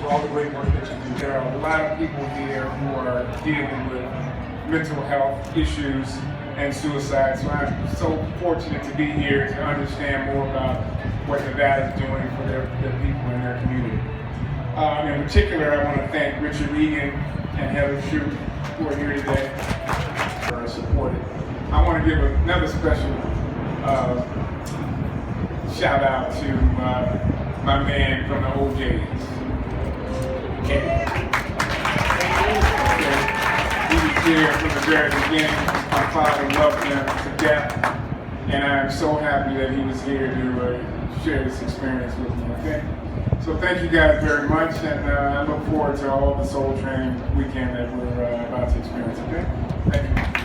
for all the great work that you do. There are a lot of people here who are dealing with mental health issues and suicide. So I'm so fortunate to be here to understand more about what Nevada is doing for their people in their community. In particular, I want to thank Richard Egan and Heather Shute who are here today for supporting. I want to give another special shout out to my man from the OJs. He was here from the very beginning. My father loved him to death, and I'm so happy that he was here to share this experience with me. Okay? So thank you guys very much, and I look forward to all the Soul Train weekend that we're about to experience. Okay? Thank you.